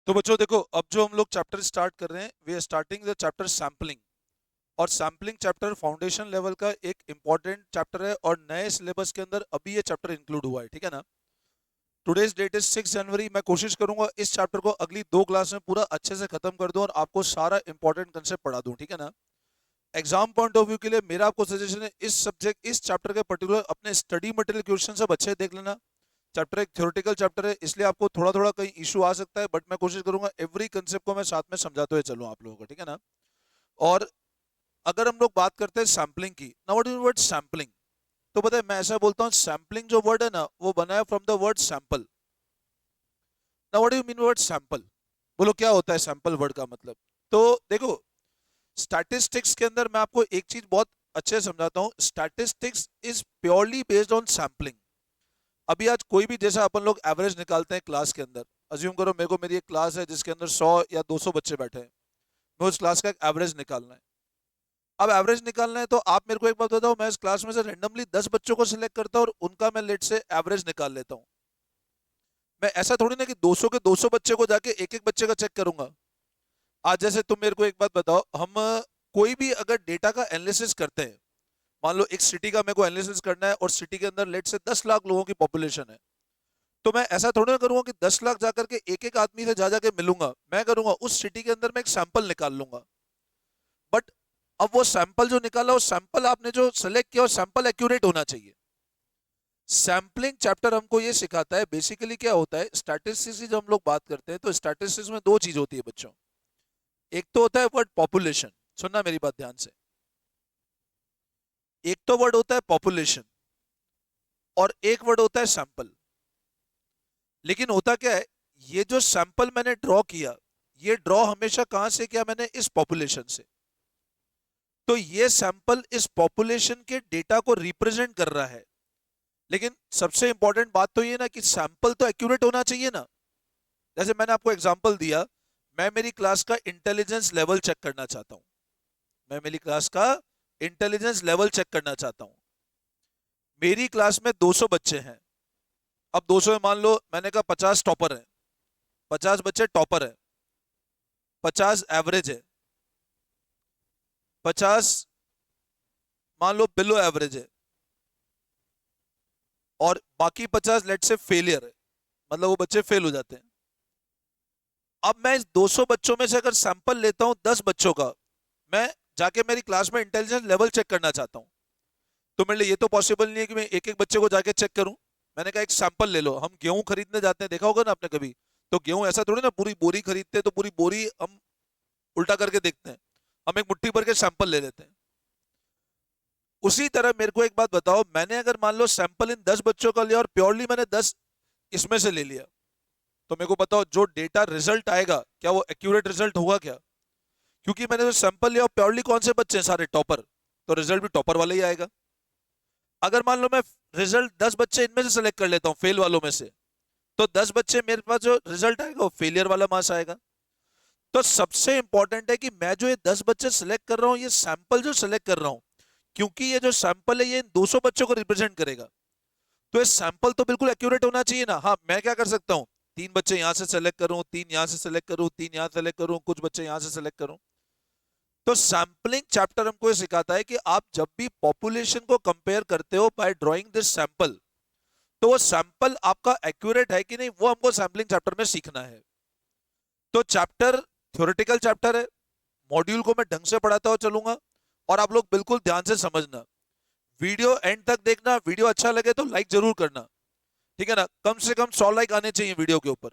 तो बच्चों देखो, अब जो हम लोग चैप्टर स्टार्ट कर रहे हैं, we are starting the chapter sampling. और सैम्पलिंग चैप्टर फाउंडेशन लेवल का एक इंपॉर्टेंट चैप्टर है और नए सिलेबस के अंदर अभी ये चैप्टर इंक्लूड हुआ है, ठीक है ना। टुडेज डेट इज 6 जनवरी। मैं कोशिश करूंगा इस चैप्टर को अगली 2 क्लास में पूरा अच्छे से खत्म कर दूं और आपको सारा इंपॉर्टेंट कंसेप्ट पढ़ा दूं, ठीक है ना। एग्जाम पॉइंट ऑफ व्यू के लिए मेरा आपको सजेशन है, इस चैप्टर के पर्टिकुलर अपने स्टडी मटेरियल क्वेश्चन सब अच्छे देख लेना। चैप्टर एक थ्योरेटिकल चैप्टर है, इसलिए आपको थोड़ा थोड़ा कहीं इशू आ सकता है, बट मैं कोशिश करूंगा एवरी कंसेप्ट को मैं साथ में समझाते हुए चलूं आप लोगों को, ठीक है ना। और अगर हम लोग बात करते हैं सैम्पलिंग की, now what is word sampling. तो पता है, मैं ऐसा बोलता हूँ, सैम्पलिंग जो वर्ड है ना, वो बना है from the word sample. Now what do you mean word sample? बोलो क्या होता है सैंपल वर्ड का मतलब। तो देखो, स्टैटिस्टिक्स के अंदर मैं आपको एक चीज बहुत अच्छे से समझाता हूँ। Statistics is purely based on sampling. अभी आज कोई भी, जैसा अपन लोग एवरेज निकालते हैं क्लास के अंदर, अज्यूम करो मेरी एक क्लास है जिसके अंदर 100 या 200 बच्चे बैठे हैं। मैं उस क्लास का एक एवरेज निकालना है। अब एवरेज निकालना है तो आप मेरे को एक बात बताओ, मैं इस क्लास में से रेंडमली 10 बच्चों को सिलेक्ट करता हूँ और उनका मैं लेट से एवरेज निकाल लेता हूँ। मैं ऐसा थोड़ी ना कि 200 के 200 बच्चे को जाके एक एक बच्चे का चेक करूंगा। आज जैसे तुम मेरे को एक बात बताओ, हम कोई भी अगर डेटा का एनालिसिस करते हैं, मान लो एक सिटी का मेरे को एनालिसिस करना है और सिटी के अंदर लेट से 10 लाख लोगों की पॉपुलेशन है, तो मैं ऐसा थोड़ी ना करूंगा कि 10 लाख जाकर के एक एक आदमी से जा जाके मिलूंगा। मैं करूंगा उस सिटी के अंदर मैं एक सैंपल निकाल लूंगा। बट अब वो सैंपल जो निकाला, वो सैंपल आपने जो सेलेक्ट किया, वो सैंपल एक्यूरेट होना चाहिए। सैंपलिंग चैप्टर हमको ये सिखाता है बेसिकली क्या होता है। स्टैटिस्टिक्स की जब हम लोग बात करते हैं तो स्टैटिस्टिक्स में दो चीज होती है बच्चों। एक तो होता है वर्ड पॉपुलेशन, सुनना मेरी बात ध्यान से। एक तो वर्ड होता है पॉपुलेशन और एक वर्ड होता है सैंपल। लेकिन होता क्या है, ये जो सैंपल मैंने ड्रॉ किया, ये ड्रॉ हमेशा कहां से किया मैंने? इस पॉपुलेशन से। तो ये सैंपल इस पॉपुलेशन के डेटा को रिप्रेजेंट कर रहा है। लेकिन सबसे इंपॉर्टेंट बात तो ये ना कि सैंपल तो एक्यूरेट होना चाहिए ना। जैसे मैंने आपको एग्जांपल दिया, मैं मेरी क्लास का इंटेलिजेंस लेवल चेक करना चाहता हूं। मैं मेरी क्लास का इंटेलिजेंस लेवल चेक करना चाहता हूं। मेरी क्लास में 200 बच्चे हैं। अब 200 में मान लो मैंने कहा 50 टॉपर हैं, 50 बच्चे टॉपर हैं, 50 एवरेज है, 50 मान लो बिलो एवरेज है, और बाकी 50 लेट से फेलियर है, मतलब वो बच्चे फेल हो जाते हैं। अब मैं इस 200 बच्चों में से अगर सैंपल लेता हूं 10 बच्चों का, मैं जाके मेरी क्लास में इंटेलिजेंस लेवल चेक करना चाहता हूं, तो मेरे लिए ये तो पॉसिबल नहीं है कि मैं एक एक बच्चे को जाके चेक करूं। मैंने कहा एक सैंपल ले लो। हम गेहूं खरीदने जाते हैं, देखा होगा ना आपने कभी। तो गेहूं ऐसा थोड़ी ना पूरी बोरी खरीदते हैं तो पूरी बोरी हम उल्टा करके देखते हैं। हम एक मुट्ठी भर के सैंपल ले लेते हैं। उसी तरह मेरे को एक बात बताओ, मैंने अगर मान लो सैंपल इन 10 बच्चों का लिया और प्योरली मैंने 10 इसमें से ले लिया, तो मेरे को बताओ जो डेटा रिजल्ट आएगा क्या वो एक्यूरेट रिजल्ट होगा क्या? क्योंकि मैंने जो सैंपल लिया प्योरली कौन से बच्चे हैं? सारे टॉपर। तो रिजल्ट भी टॉपर वाला ही आएगा। अगर मान लो मैं रिजल्ट 10 बच्चे इनमें से सेलेक्ट कर लेता हूं फेल वालों में से, तो 10 बच्चे मेरे पास जो रिजल्ट आएगा वो फेलियर वाला मार्क्स आएगा। तो सबसे इंपॉर्टेंट है कि मैं जो ये 10 बच्चे सेलेक्ट कर रहा हूं, ये सैंपल जो सेलेक्ट कर रहा हूं, क्योंकि ये जो सैंपल है ये 200 बच्चों को रिप्रेजेंट करेगा, तो ये सैंपल तो बिल्कुल एक्यूरेट होना चाहिए ना। हाँ, मैं क्या कर सकता हूँ, 3 बच्चे यहां से सेलेक्ट करूं, 3 यहां से सेलेक्ट करूं, 3 यहां सेलेक्ट करूं, कुछ बच्चे यहां से सेलेक्ट करूं। तो सैंपलिंग चैप्टर हमको ये सिखाता है कि आप जब भी पॉपुलेशन को कंपेयर करते हो बाय ड्राइंग दिस सैंपल, तो वो सैंपल आपका एक्यूरेट है कि नहीं, वो हमको सैंपलिंग चैप्टर में सीखना है। तो चैप्टर थ्योरेटिकल चैप्टर है। मॉड्यूल को मैं ढंग से पढ़ाता हुआ चलूंगा और आप लोग बिल्कुल ध्यान से समझना। वीडियो एंड तक देखना। वीडियो अच्छा लगे तो लाइक जरूर करना, ठीक है ना। कम से कम 100 लाइक आने चाहिए वीडियो के ऊपर।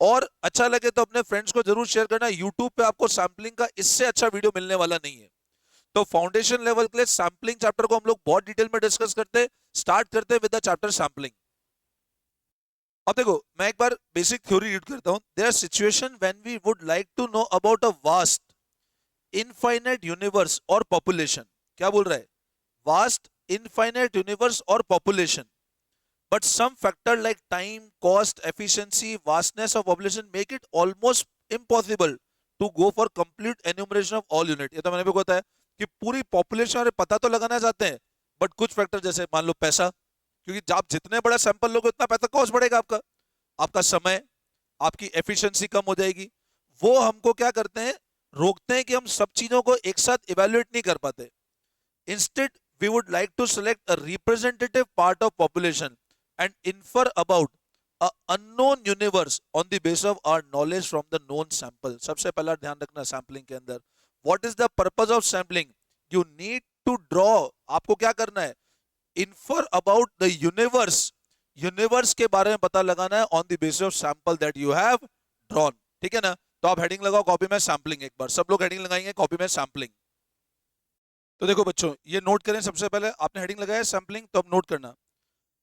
और अच्छा लगे तो अपने फ्रेंड्स को जरूर शेयर करना। यूट्यूब पे आपको सैम्पलिंग का इससे अच्छा वीडियो मिलने वाला नहीं है। तो फाउंडेशन लेवल के लिए सैम्पलिंग चैप्टर को हम लोग बहुत डिटेल में डिस्कस करते हैं। स्टार्ट करते हैं विद द चैप्टर सैम्पलिंग। अब देखो, मैं एक बार बेसिक थ्योरी रीड करता हूं। There are situation when we would like to know about a vast infinite universe और पॉपुलेशन। क्या बोल रहा है? वास्ट इनफाइनाइट यूनिवर्स और population, but some factor like time, cost, efficiency, vastness of population make it almost impossible to go for complete enumeration of all unit। ये तो मैंने भी बताया कि पूरी पॉपुलेशन और पता तो लगाना चाहते हैं, बट कुछ फैक्टर जैसे मान लो पैसा, क्योंकि आप जितने बड़ा सैंपल लोगे उतना पैसा कॉस्ट बढ़ेगा आपका, आपका समय, आपकी एफिशिएंसी कम हो जाएगी। वो हमको क्या करते हैं, रोकते हैं कि हम सब चीजों को एक साथ इवेल्युएट नहीं कर पाते। Instead, we would like to select a representative part of population and infer about a unknown universe on the basis of our knowledge from the known sample. सबसे पहला ध्यान रखना सैम्पलिंग के अंदर, what is the purpose of sampling? You need to draw, आपको क्या करना है, infer about the universe, universe के बारे में पता लगाना है on the basis of sample that you have drawn। ठीक है ना? तो आप हेडिंग लगाओ कॉपी में सैम्पलिंग, एक बार सब लोग हेडिंग लगाएंगे कॉपी में सैम्पलिंग। तो देखो बच्चों, ये नोट करें, सबसे पहले आपने हेडिंग लगाया सैम्पलिंग, तो अब नोट करना,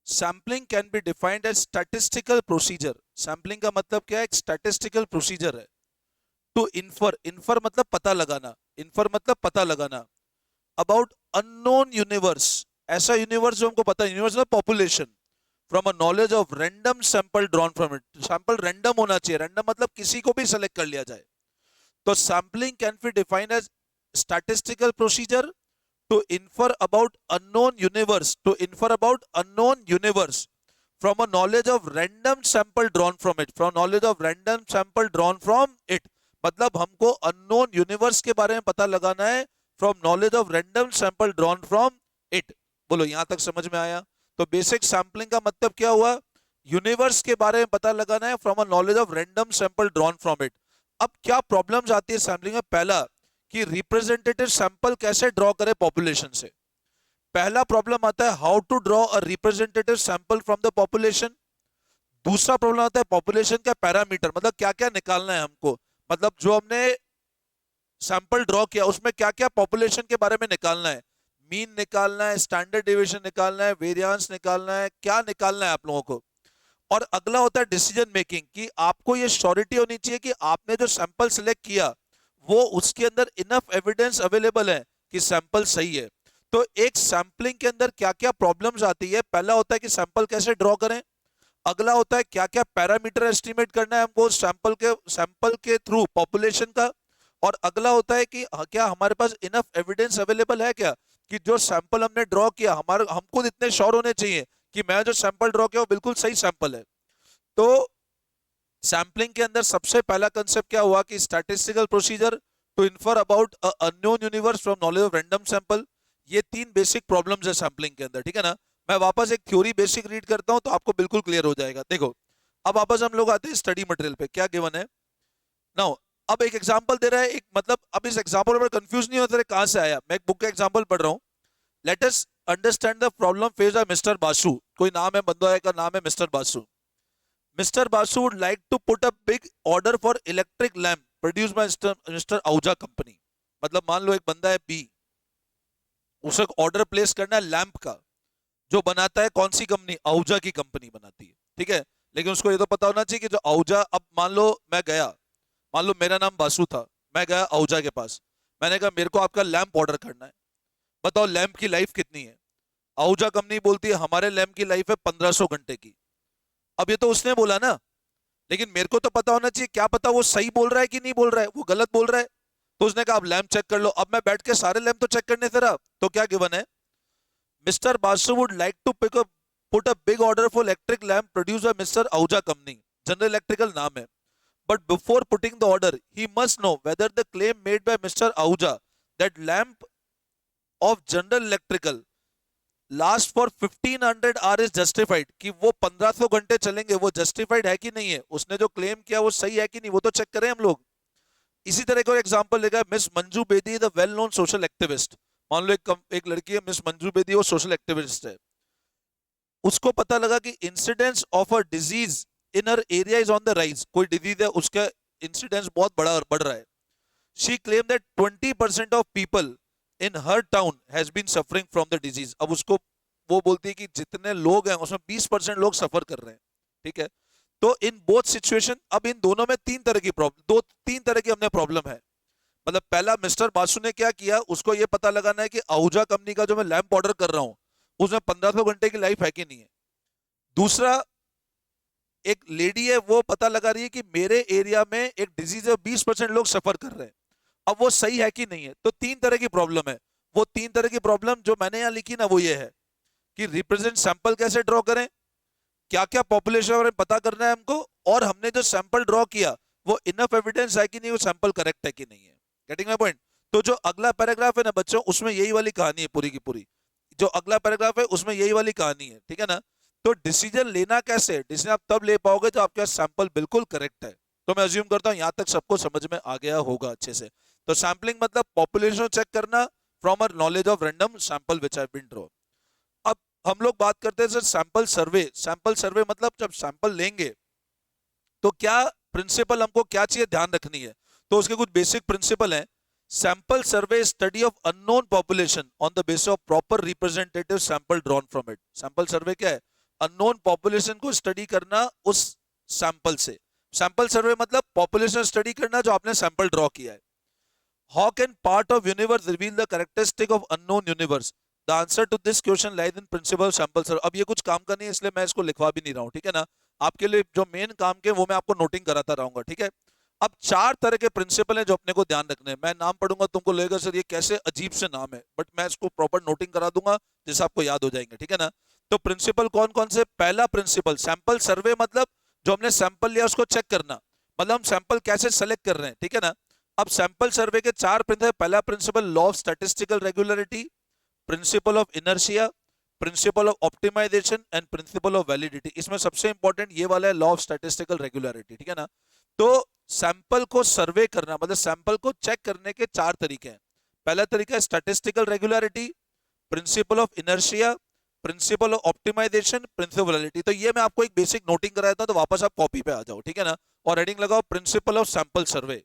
sampling can be defined as statistical procedure. Sampling का मतलब क्या है, एक स्टैटिस्टिकल प्रोसीजर है टू इन्फर, इन्फर मतलब पता लगाना, इन्फर मतलब पता लगाना, अबाउट अननोन यूनिवर्स, ऐसा यूनिवर्स जो हमको पता है, यूनिवर्स मतलब population, from a knowledge of random sample drawn from it. Sample random होना चाहिए, रैंडम मतलब किसी को भी सेलेक्ट कर लिया जाए। तो sampling can be defined as statistical procedure to infer about unknown universe, to infer about unknown universe from a knowledge of random sample drawn from it, from knowledge of random sample drawn from it, मतलब हमको unknown universe के बारे में पता लगाना है from knowledge of random sample drawn from it। बोलो यहां तक समझ में आया? तो बेसिक सैम्पलिंग का मतलब क्या हुआ, यूनिवर्स के बारे में पता लगाना है from a knowledge of random sample drawn from it. अब क्या प्रॉब्लम्स आती है सैम्पलिंग में, पहला कि रिप्रेजेंटेटिव सैंपल कैसे ड्रॉ करें पॉपुलेशन से। पहला प्रॉब्लम आता है how to draw a representative sample from the population. दूसरा प्रॉब्लम आता है पॉपुलेशन का पैरामीटर, मतलब क्या क्या निकालना है हमको, मतलब जो हमने सैंपल ड्रॉ किया उसमें क्या क्या पॉपुलेशन के बारे में निकालना है, मीन निकालना है, स्टैंडर्ड डिविएशन निकालना है, वेरिएंस निकालना है, क्या निकालना है आप लोगों को। और अगला होता है डिसीजन मेकिंग, कि आपको ये श्योरिटी होनी चाहिए कि आपने जो सैंपल सिलेक्ट किया वो उसके अंदर इनफ एविडेंस अवेलेबल है कि सैंपल सही है। तो एक सैंपलिंग के अंदर क्या क्या प्रॉब्लम्स आती है, पहला होता है कि सैंपल कैसे ड्रॉ करें, अगला होता है क्या क्या पैरामीटर एस्टिमेट करना है हमको सैंपल के थ्रू पॉपुलेशन का, और अगला होता है कि क्या हमारे पास इनफ एविडेंस अवेलेबल है क्या, कि जो सैंपल हमने ड्रॉ किया हमारे हम खुद इतने श्योर होने चाहिए कि मैं जो सैंपल ड्रॉ किया वो बिल्कुल सही सैंपल है। तो सैम्पलिंग के अंदर सबसे पहला कंसेप्ट क्या हुआ कि statistical procedure to infer about a unknown universe from knowledge of random sample. ये तीन बेसिक प्रॉब्लम्स है सैम्पलिंग के अंदर, ठीक है ना? मैं वापस एक थ्योरी बेसिक रीड करता हूं तो आपको बिल्कुल क्लियर हो जाएगा। देखो अब वापस हम लोग आते हैं स्टडी मटेरियल पे, क्या गिवन है नाउ। अब एक एग्जांपल दे रहा है, एक मतलब अब इस एग्जांपल पर कंफ्यूज नहीं होता कहां से आया, मैं एक बुक का एग्जांपल पढ़ रहा हूं। Let us understand the problem faced by mister Basu, कोई नाम है, बंदा का नाम है mister Basu. Mr. Basu would like to put a big order for electric lamp produced by Mr. Ahuja company। मतलब मान लो एक बंदा है बी, उसे ऑर्डर प्लेस करना है लैंप का, जो बनाता है कौन सी कंपनी, आहूजा की कंपनी बनाती है, ठीक है। लेकिन उसको ये तो पता होना चाहिए कि जो आहूजा, अब मान लो मैं गया, मान लो मेरा नाम बासु था, मैं गया आहूजा के पास, मैंने कहा मेरे को आपका लैंप ऑर्डर करना है, बताओ लैंप की लाइफ कितनी है। आहूजा कंपनी बोलती है हमारे लैंप की लाइफ है 1500 घंटे की। अब ये तो उसने बोला ना, लेकिन मेरे को तो पता होना चाहिए, क्या पता वो सही बोल रहा है कि नहीं बोल रहा है, वो गलत बोल रहा है। तो उसने कहा अब लैंप चेक कर लो, अब मैं बैठ के सारे लैंप तो चेक करने थे रहा, तो क्या गिवन है, mister Basu would like to put a big order for electric lamp produce by mister Ahuja company, general electrical नाम है। But before putting the order he must know whether the claim made by mister Ahuja that lamp of general electrical last for 1500 hour is justified, कि वो 1500 घंटे चलेंगे, वो justified है कि नहीं है, उसने जो क्लेम किया वो सही है कि नहीं, वो तो चेक करें हम लोग। इसी तरह का एग्जांपल लेगा, miss Manju Bedi the well known social activist. मान लो एक लड़की है मिस मंजू बेदी, वो सोशल एक्टिविस्ट है, उसको पता लगा कि incidence of a disease in her area is on the rise, कोई डिजीज है उसका इंसिडेंस बहुत बड़ा बढ़ रहा है। She claim that 20% of people in her town has been suffering from the disease. अब उसको वो बोलती है कि जितने लोग हैं उसमें 20% लोग सफर कर रहे हैं, ठीक है। तो इन बोथ सिचुएशन, अब इन दोनों में तीन तरह की प्रॉब्लम, तीन तरह की हमने प्रॉब्लम है। मतलब पहला मिस्टर बासु ने क्या किया, उसको ये पता लगाना है कि आहूजा कंपनी का जो मैं लैंप ऑर्डर कर रहा हूं उसमें 1500 घंटे की लाइफ है कि नहीं है। दूसरा, एक लेडी है वो पता लगा रही है कि मेरे एरिया में एक डिजीज है, 20% लोग सफर कर रहे हैं, अब वो सही है कि नहीं है। तो तीन तरह की प्रॉब्लम है। वो तीन तरह की प्रॉब्लम जो मैंने यहां लिखी ना, वो ये है कि रिप्रेजेंट सैंपल कैसे ड्रॉ करें, क्या क्या पॉपुलेशन बारे में पता करना है हमको, और हमने जो सैंपल ड्रॉ किया वो इनफ एविडेंस है कि नहीं, वो सैंपल करेक्ट है कि नहीं है। Getting my point? तो जो अगला पैराग्राफ है ना बच्चों, उसमें यही वाली कहानी है पूरी की पूरी। जो अगला पैराग्राफ है उसमें यही वाली कहानी है, ठीक है ना। तो डिसीजन लेना कैसे, डिसीजन आप तब ले पाओगे तो आपके पास सैंपल बिल्कुल करेक्ट है। तो मैं अज्यूम करता हूं यहां तक सबको समझ में आ गया होगा अच्छे से। तो सैम्पलिंग मतलब पॉपुलेशन चेक करना from a knowledge of random sample which have been drawn. अब हम लोग बात करते हैं sir sample survey. Sample survey मतलब जब सैंपल लेंगे तो क्या प्रिंसिपल हमको क्या चीजें ध्यान रखनी है। तो उसके कुछ बेसिक प्रिंसिपल हैं। Sample survey study of unknown population on the basis of proper representative sample drawn from it. Sample survey क्या है? अननोन पॉपुलेशन को स्टडी करना उस सैंपल से। सैंपल सर्वे मतलब पॉपुलेशन स्टडी करना जो आपने सैंपल ड्रॉ किया है। How can part of universe reveal the characteristic of unknown universe? The answer to this question lies in principle of sample survey. अब ये कुछ काम का नहीं है इसलिए मैं इसको लिखवा भी नहीं रहा हूँ, ठीक है ना। आपके लिए जो मेन काम के वो मैं आपको नोटिंग कराता रहूंगा, ठीक है। अब चार तरह के प्रिंसिपल हैं जो अपने को ध्यान रखने हैं। मैं नाम पढ़ूंगा तुमको लगेगा सर ये कैसे अजीब से नाम है, बट मैं इसको प्रॉपर नोटिंग करा दूंगा जिससे आपको याद हो जाएंगे, ठीक है ना। तो प्रिंसिपल कौन कौन से? पहला प्रिंसिपल सैंपल सर्वे मतलब जो हमने सैंपल लिया उसको चेक करना, मतलब हम सैंपल कैसे सेलेक्ट कर रहे हैं, ठीक है ना। अब सैंपल सर्वे के चार प्रिंसिपल। पहला principle law of statistical regularity, principle of inertia, principle of optimisation and principle of validity. इसमें सबसे इंपॉर्टेंट ये वाला है लॉ ऑफ स्टैटिस्टिकल रेगुलरिटी, ठीक है ना। तो सैंपल को सर्वे करना मतलब सैंपल को चेक करने के चार तरीके हैं। पहला तरीका है statistical regularity, principle of inertia, principle of optimisation, principle validity. तो ये मैं आपको एक बेसिक नोटिंग कराया था, तो वापस आप कॉपी पे आ जाओ, ठीक है ना। और हेडिंग लगाओ principle of sample survey.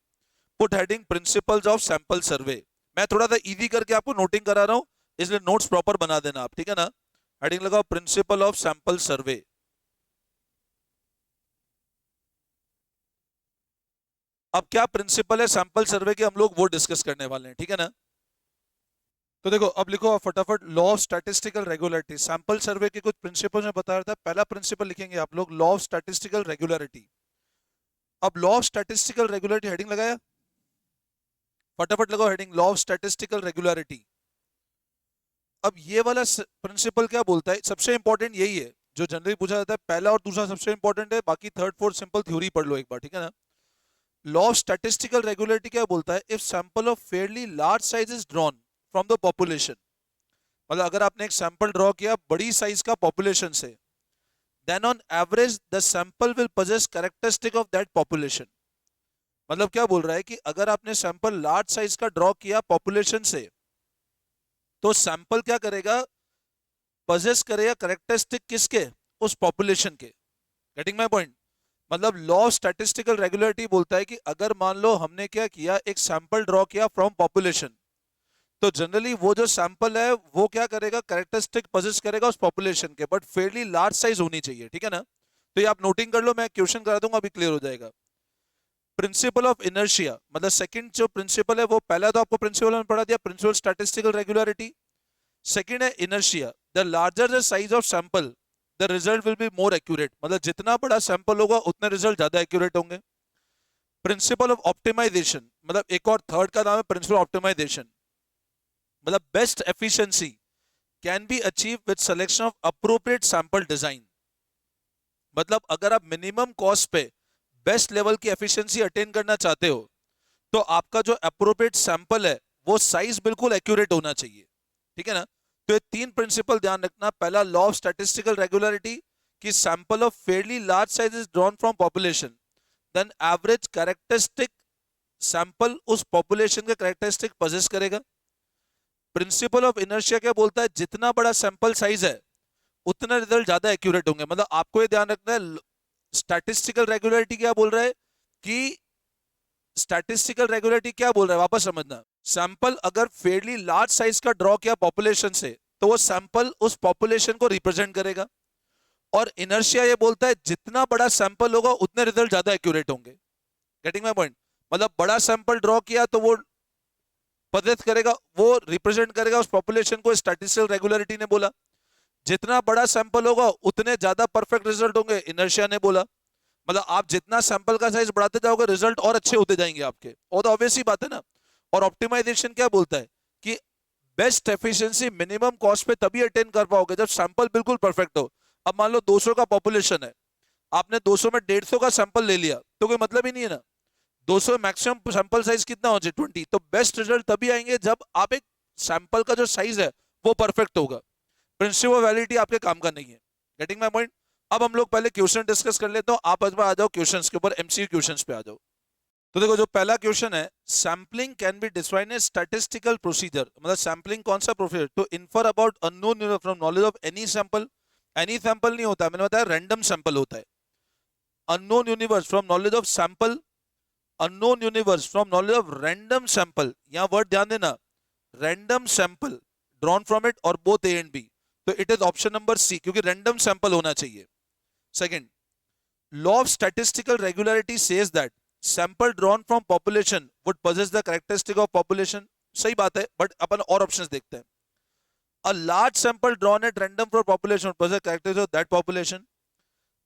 Put heading principles of sample survey. मैं थोड़ा सा इजी करके आपको नोटिंग करा रहा हूं इसलिए नोट्स प्रॉपर बना देना आप, ठीक है ना। हेडिंग लगाओ प्रिंसिपल ऑफ सैंपल सर्वे। अब क्या प्रिंसिपल है सैंपल सर्वे के, हम लोग वो डिस्कस करने वाले हैं, ठीक है ना। तो देखो अब लिखो आप फटाफट law of statistical regularity. Sample survey के कुछ प्रिंसिपल में बता रहा था। पहला प्रिंसिपल लिखेंगे आप लोग लॉ ऑफ स्टैटिस्टिकल रेगुलरिटी। अब law of statistical regularity heading लगाया, फटाफट लगाओ heading law of statistical regularity. अब ये वाला प्रिंसिपल क्या बोलता है, सबसे इंपॉर्टेंट यही है जो जनरली पूछा जाता है। पहला और दूसरा सबसे इंपॉर्टेंट है, बाकी थर्ड फोर्थ सिंपल थ्योरी पढ़ लो एक बार, ठीक है ना। लॉ ऑफ स्टैटिस्टिकल रेगुलरिटी क्या बोलता है? If sample of fairly large size is drawn from the population, मतलब अगर आपने एक सैंपल ड्रॉ किया बड़ी साइज का पॉपुलेशन से, then on average the sample will possess characteristic of that population. मतलब क्या बोल रहा है कि अगर आपने सैंपल लार्ज साइज का ड्रॉ किया पॉपुलेशन से, तो सैंपल क्या करेगा? पोजेस करेगा कैरेक्टरिस्टिक किसके? उस पॉपुलेशन के। Getting my point? मतलब लॉ ऑफ स्टैटिस्टिकल रेगुलरिटी बोलता है कि अगर मान लो हमने क्या किया, एक सैंपल ड्रॉ किया फ्रॉम पॉपुलेशन, तो जनरली वो जो सैंपल है वो क्या करेगा? कैरेक्टरिस्टिक पोजेस करेगा उस पॉपुलेशन के, बट फेयरली लार्ज साइज होनी चाहिए, ठीक है ना। तो ये आप नोटिंग कर लो, मैं क्वेश्चन करा दूंगा अभी क्लियर हो जाएगा। प्रिंसिपल ऑफ इनर्शिया मतलब सेकंड जो प्रिंसिपल है वो, पहला तो आपको प्रिंसिपल में पढ़ा दिया प्रिंसिपल स्टैटिस्टिकल रेगुलरिटी, सेकंड है inertia. The larger the size of sample the result will be more accurate, मतलब जितना बड़ा सैंपल होगा उतने रिजल्ट ज्यादा एक्यूरेट होंगे। प्रिंसिपल ऑफ ऑप्टिमाइजेशन मतलब एक और थर्ड का नाम है प्रिंसिपल ऑप्टिमाइजेशन, मतलब best efficiency can be achieve with selection of appropriate sample design. मतलब अगर आप मिनिमम कॉस्ट पे बेस्ट लेवल की एफिशिएंसी अटेन करना चाहते हो, तो आपका जो अप्रोप्रिएट सैंपल है वो साइज बिल्कुल एक्यूरेट होना चाहिए, ठीक है ना। तो ये तीन प्रिंसिपल ध्यान रखना। पहला लॉ ऑफ स्टैटिस्टिकल रेगुलरिटी कि sample of fairly large size is drawn from population, then average characteristic sample उस पॉपुलेशन के कैरेक्टरिस्टिक पोजेस करेगा। प्रिंसिपल ऑफ इनर्शिया क्या बोलता है? जितना बड़ा सैंपल साइज है उतना रिजल्ट ज्यादा एक्यूरेट होंगे। मतलब आपको ये ध्यान रखना है स्टैटिस्टिकल रेगुलरिटी क्या बोल रहा है कि स्टैटिस्टिकल रेगुलरिटी क्या बोल रहा है, वापस समझना। सैंपल अगर फेयरली लार्ज साइज का ड्रॉ किया पॉपुलेशन से, तो वो सैंपल उस पॉपुलेशन को रिप्रेजेंट करेगा। और इनर्शिया ये बोलता है जितना बड़ा सैंपल होगा उतने रिजल्ट ज्यादा एक्यूरेट होंगे। Getting my point? मतलब बड़ा सैंपल ड्रॉ किया तो वो पद्धत करेगा, वो रिप्रेजेंट करेगा उस पॉपुलेशन को, स्टैटिस्टिकल रेगुलरिटी ने बोला। जितना बड़ा सैंपल होगा उतने ज्यादा परफेक्ट रिजल्ट होंगे, इनर्शिया ने बोला। मतलब आप जितना सैंपल का साइज बढ़ाते जाओगे रिजल्ट और अच्छे होते जाएंगे आपके, और तो ऑब्वियस ही बात है ना। और ऑप्टिमाइजेशन क्या बोलता है कि बेस्ट एफिशिएंसी मिनिमम कॉस्ट पे तभी अटेन कर पाओगे जब सैंपल बिल्कुल परफेक्ट हो। अब मान लो 200 का पॉपुलेशन है, आपने 200 में 150 का सैंपल ले लिया तो कोई मतलब ही नहीं है ना। 200 मैक्सिमम सैंपल साइज कितना हो चाहिए 20। तो बेस्ट रिजल्ट तभी आएंगे जब आप एक सैंपल का जो साइज है वो परफेक्ट होगा। प्रिंसिपल ऑफ वैलिडिटी आपके काम का नहीं है। Getting my point. अब हम लोग पहले क्वेश्चन डिस्कस कर लेते हो, आप आज आ जाओ क्वेश्चंस के ऊपर, एमसीक्यू क्वेश्चंस पे आ जाओ। तो देखो जो पहला क्वेश्चन है, sampling can be defined as statistical procedure. मतलब सैम्पलिंग कौन सा procedure, to infer about unknown from knowledge of any sample. Any sample नहीं होता, मैंने बताया रैंडम सैंपल होता है। Unknown universe from knowledge of sample, unknown universe from knowledge of random sample. यहां वर्ड ध्यान देना, random sample drawn from it और बोथ ए एंड बी। तो it is option number C, क्योंकि रैंडम सैंपल होना चाहिए। Second, law of statistical regularity says that sample drawn from population would possess the characteristic of population। सही बात है, but अपन और options देखते हैं। a large sample drawn at random from population would possess characteristics of that population।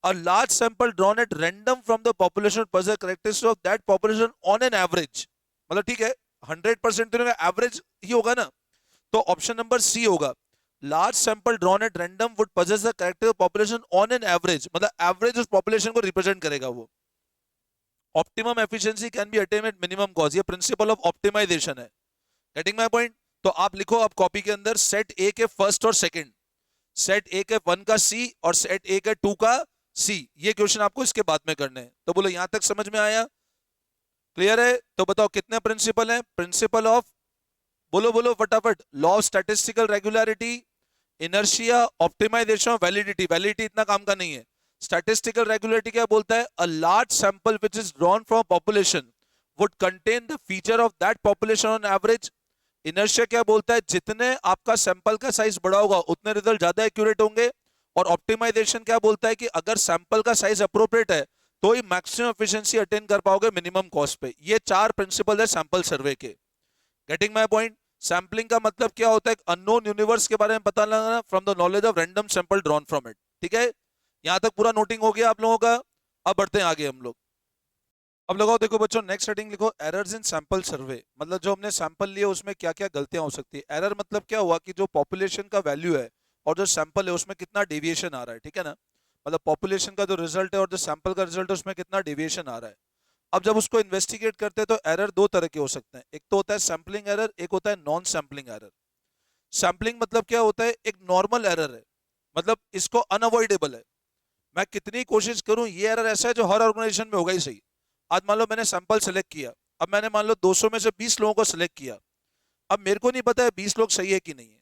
a large sample drawn at random from the population would possess characteristics of that population on an average। मतलब ठीक है, 100% तो average ही होगा ना, तो option number सी होगा। Large sample drawn at random would possess the character of population on an average, मतलब average उस पॉपुलेशन को रिप्रेजेंट करेगा वो। Optimum efficiency can be attend at minimum cost, ये प्रिंसिपल ऑफ ऑप्टिमाइजेशन है। Getting my point. तो आप लिखो आप कॉपी के अंदर सेट ए के फर्स्ट और सेकंड, सेट ए के 1 का सी और सेट ए के 2 का सी। ये क्वेश्चन आपको इसके बाद में करने हैं। तो बोलो यहां तक समझ में आया, क्लियर है? तो बताओ कितने प्रिंसिपल हैं। प्रिंसिपल ऑफ, बोलो बोलो फटाफट, law of statistical regularity, inertia, optimization, validity. Validity इतना काम का नहीं है। स्टैटिस्टिकल रेगुलरिटी क्या बोलता है, a large sample which is drawn from population would contain the feature of that population on average. Inertia क्या बोलता है, जितने आपका सैंपल का साइज बड़ा होगा उतने रिजल्ट ज्यादा एक्यूरेट होंगे। और ऑप्टिमाइजेशन क्या बोलता है कि अगर सैंपल का साइज अप्रोप्रिएट है तो ही मैक्सिमम एफिशिएंसी अटेन कर पाओगे मिनिमम कॉस्ट पे। ये 4 प्रिंसिपल है सैंपल सर्वे के। Getting my point. सैम्पलिंग का मतलब क्या होता है, अननोन यूनिवर्स के बारे में पता लगाना from the knowledge of random sample drawn from it. ठीक है, यहां तक पूरा नोटिंग हो गया आप लोगों का। अब बढ़ते हैं आगे हम लोग। अब लगाओ देखो बच्चों, नेक्स्ट हेडिंग लिखो, एरर्स इन सैंपल सर्वे। मतलब जो हमने सैंपल लिए उसमें क्या क्या गलतियां हो सकती है। एरर मतलब क्या हुआ कि जो पॉपुलेशन का वैल्यू है और जो सैंपल है उसमें कितना डेविएशन आ रहा है। ठीक है ना, मतलब पॉपुलेशन का जो रिजल्ट है और जो सैंपल का रिजल्ट है उसमें कितना डेविएशन आ रहा है। अब जब उसको इन्वेस्टिगेट करते हैं तो एरर 2 तरह के हो सकते हैं। एक तो होता है सैम्पलिंग एरर, एक होता है नॉन सैम्पलिंग एरर। सैम्पलिंग मतलब क्या होता है, एक नॉर्मल एरर है, मतलब इसको अनअवॉइडेबल है। मैं कितनी कोशिश करूं ये एरर ऐसा है जो हर ऑर्गेनाइजेशन में होगा ही सही। आज मान लो मैंने सैंपल सेलेक्ट किया, अब मैंने मान लो 200 में से 20 लोगों को सिलेक्ट किया। अब मेरे को नहीं पता है 20 लोग सही है कि नहीं है।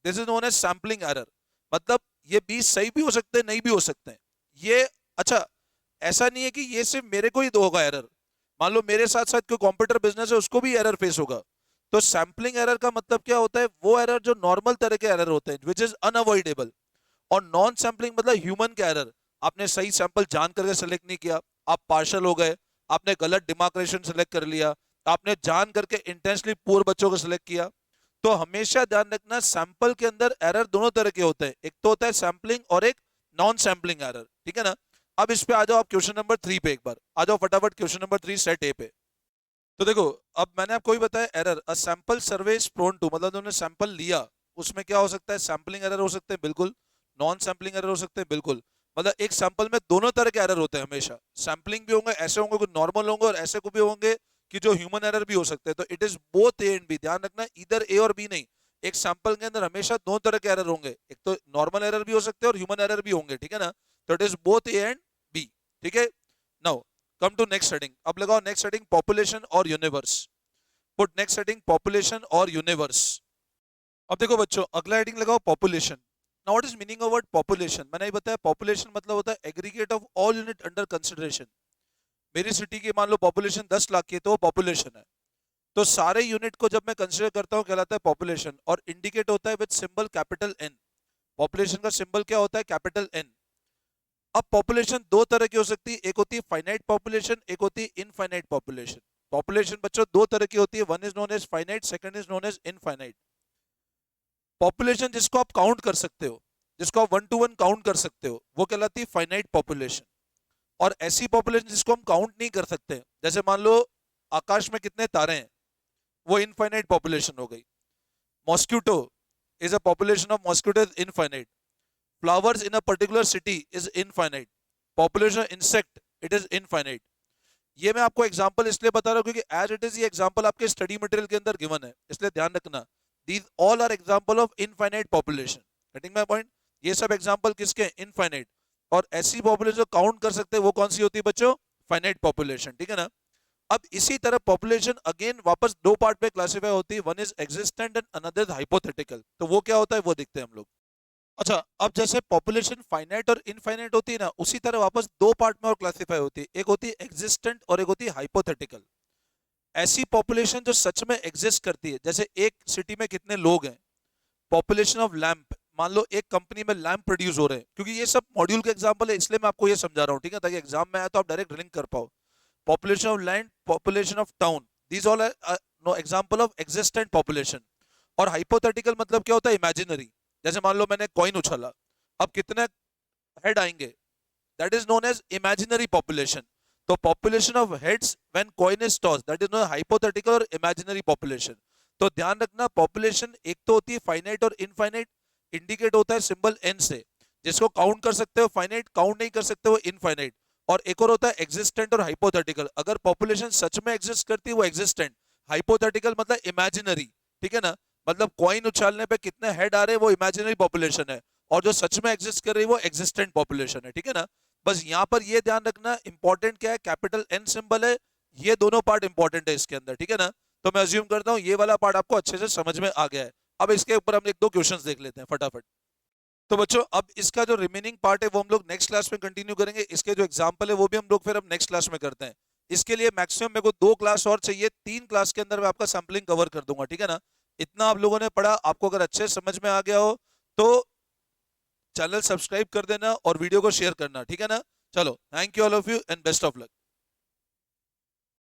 This is known as sampling error. मतलब ये 20 सही भी हो सकते हैं, नहीं भी हो सकते हैं। ये अच्छा, ऐसा नहीं है कि ये सिर्फ मेरे को ही दो होगा एरर। मान लो मेरे साथ साथ कोई कॉम्प्यूटर बिजनेस है उसको भी एरर फेस होगा। तो सैम्पलिंग एरर का मतलब क्या होता है, वो एरर जो नॉर्मल तरह के एरर होते हैं विच इज अनअवॉइडेबल। और नॉन सैम्पलिंग मतलब ह्यूमन का एरर। आपने सही सैंपल जान करके सेलेक्ट नहीं किया, आप पार्शल हो गए, आपने गलत डिमार्केशन सेलेक्ट कर लिया, आपने जान करके इंटेंशनली पुअर बच्चों को सेलेक्ट किया। तो हमेशा ध्यान रखना सैंपल के अंदर एरर दोनों तरह के होते हैं, एक तो होता है सैम्पलिंग और एक नॉन सैम्पलिंग एरर। ठीक है ना। अब इस पे आ जाओ आप क्वेश्चन नंबर 3 पे, एक बार आ जाओ फटाफट क्वेश्चन नंबर 3 सेट ए पे। तो देखो अब मैंने आपको ही बताया error, a sample survey is prone to, मतलब उन्होंने सैंपल लिया उसमें क्या हो सकता है, सैंपलिंग एरर हो सकते हैं बिल्कुल, नॉन सैंपलिंग एरर हो सकते हैं बिल्कुल। मतलब एक सैंपल में दोनों तरह के एरर होते हैं हमेशा, सैंपलिंग भी होंगे, ऐसे होंगे कुछ नॉर्मल होंगे और ऐसे को भी होंगे कि जो ह्यूमन एरर भी हो सकते हैं। तो it is both A and B, ध्यान रखना इधर ए और बी नहीं। एक सैंपल के अंदर हमेशा दो तरह के एरर होंगे, एक तो नॉर्मल एरर भी हो सकते हैं और ह्यूमन एरर भी होंगे। ठीक है ना, तो it is both A and B. ठीक है, now come to next heading. अब लगाओ नेक्स्ट हेडिंग, पॉपुलेशन और universe. Put next heading population और यूनिवर्स। अब देखो बच्चों अगला हेडिंग लगाओ population. Now what is meaning of word population, मैंने ही बताया पॉपुलेशन मतलब होता है aggregate of all unit under consideration. मेरी सिटी की मान लो पॉपुलेशन 10 लाख की है तो वो पॉपुलेशन है। तो सारे यूनिट को जब मैं कंसिडर करता हूँ कहलाता है पॉपुलेशन, और इंडिकेट होता है with symbol capital N. Population का सिंबल क्या होता है, कैपिटल एन। अब पॉपुलेशन दो तरह की हो सकती है, एक होती है फाइनाइट पॉपुलेशन, एक होती है इनफाइनाइट पॉपुलेशन। पॉपुलेशन बच्चों दो तरह की होती है, one is known as finite, second is known as infinite. Population जिसको आप काउंट कर सकते हो, जिसको आप 1 to 1 काउंट कर सकते हो, वो कहलाती है फाइनाइट पॉपुलेशन। और ऐसी पॉपुलेशन जिसको हम काउंट नहीं कर सकते, जैसे मान लो आकाश में कितने तारे हैं, वो इनफाइनाइट पॉपुलेशन हो गई। Mosquito is a population of mosquito is infinite. flowers in a particular city is infinite, population of insect it is infinite. ये मैं आपको एग्जांपल इसलिए बता रहा हूँ क्योंकि एज इट इज ये एग्जांपल आपके स्टडी मटेरियल के अंदर गिवन है, इसलिए ध्यान रखना these all are example of infinite population. Getting my point? ये सब एग्जांपल किसके? इनफाइनाइट। और ऐसी पॉपुलेशन जो काउंट कर सकते हैं वो कौन सी होती है बच्चों? फाइनाइट पॉपुलेशन, ठीक है ना। अब इसी तरह पॉपुलेशन अगेन वापस दो पार्ट में क्लासिफाई होती है, one is existent and another is hypothetical. तो वो क्या होता है वो देखते हैं हम लोग। अच्छा, अब जैसे पॉपुलेशन फाइनाइट और इनफाइनाइट होती है ना, उसी तरह वापस दो पार्ट में और क्लासिफाई होती है, एक होती है एग्जिस्टेंट और एक होती है हाइपोथेटिकल। ऐसी पॉपुलेशन जो सच में एग्जिस्ट करती है, जैसे एक सिटी में कितने लोग हैं, पॉपुलेशन ऑफ लैंप, मान लो एक कंपनी में लैंप प्रोड्यूस हो रहे हैं, क्योंकि ये सब मॉड्यूल के एग्जांपल है इसलिए मैं आपको ये समझा रहा हूँ, ठीक है, ताकि एग्जाम में आए तो आप डायरेक्ट लिंक कर पाओ। Population of land, population of town, these all are no example of existent population. और हाइपोथेटिकल मतलब क्या होता है? इमेजिनरी। जैसे मान लो मैंने कॉइन उछाला, अब कितने हेड आएंगे? That is known as imaginary population. तो population of heads when coin is toss, that is known hypothetical और इमेजिनरी पॉपुलेशन। तो ध्यान रखना, पॉपुलेशन एक तो होती है फाइनाइट और इनफाइनाइट, इंडिकेट होता है सिंबल एन से, जिसको काउंट कर सकते हो फाइनाइट, काउंट नहीं कर सकते हो इनफाइनाइट। और एक और होता है एग्जिस्टेंट और हाइपोथेटिकल। अगर पॉपुलेशन सच में एग्जिस्ट करती है वो एग्जिस्टेंट, हाइपोथेटिकल मतलब इमेजिनरी, ठीक है ना। मतलब कॉइन उछालने पे कितने हेड आ रहे हैं वो इमेजिनरी पॉपुलेशन है, और जो सच में एग्जिस्ट कर रही है वो एग्जिस्टेंट पॉपुलेशन है, ठीक है ना। बस यहाँ पर ये ध्यान रखना, इंपॉर्टेंट क्या है? कैपिटल एन सिंबल है, ये दोनों पार्ट इंपॉर्टेंट है इसके अंदर, ठीक है ना। तो मैं अज्यूम करता हूँ ये वाला पार्ट आपको अच्छे से समझ में आ गया है। अब इसके ऊपर हम एक दो क्वेश्चंस देख लेते हैं फटाफट। तो बच्चों अब इसका जो रिमेनिंग पार्ट है वो हम लोग नेक्स्ट क्लास में कंटिन्यू करेंगे, इसके जो एग्जांपल है वो भी हम लोग फिर हम नेक्स्ट क्लास में करते हैं। इसके लिए मैक्सिमम मेरे को 2 क्लास और चाहिए, 3 क्लास के अंदर मैं आपका सैम्पलिंग कवर कर दूंगा, ठीक है ना। इतना आप लोगों ने पढ़ा, आपको अगर अच्छे समझ में आ गया हो तो चैनल सब्सक्राइब कर देना और वीडियो को शेयर करना, ठीक है ना। चलो, thank you all of you and best of luck.